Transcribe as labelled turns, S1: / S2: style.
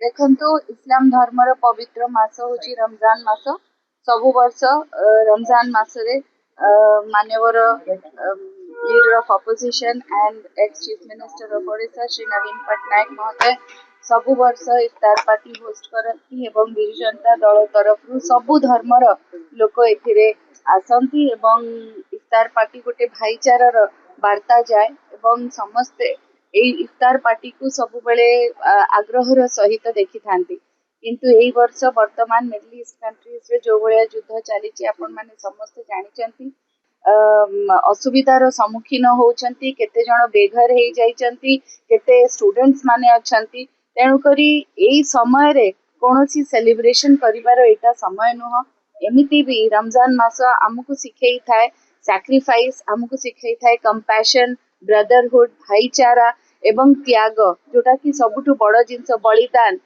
S1: देखंतु इस्लाम धर्मर पवित्र मास होची रमजान मास। सब वर्ष रमजान मासरे मान्यवर leader of opposition and ex chief minister of Odisha Shri Naveen Patnaik महोदय सब वर्ष इफ्तार पार्टी होस्ट करती एवं बिजु जनता दल तरफ सबु धर्मर लोक एथिरे आसंती एवं इफ्तार पार्टी गोटे भाईचारार वार्ता जाए एवं समस्ते इफ्तार पार्टी को सब बेले आग्रहर सहित देखि थांती किंतु एई वर्ष वर्तमान मिडल ईस्ट कंट्रीज रे जो भलिया युद्ध चली आपण माने समस्त जानिचंती असुविधार सम्मुखीन होउचंती केते जण बेघर हे जाइचंती केते स्टूडेंट्स माने अछंती तेणु करी एई समय रे कोनोसी सेलिब्रेशन करिवार एटा समय नुह। एमिति भी रमजान मास आमको सिखई थाए सैक्रिफाइस आमको सिखई थाए कंपैशन ब्रदरहुड भाईचारा एवं त्याग जोटा कि सबुठु बड़ जिनस बलिदान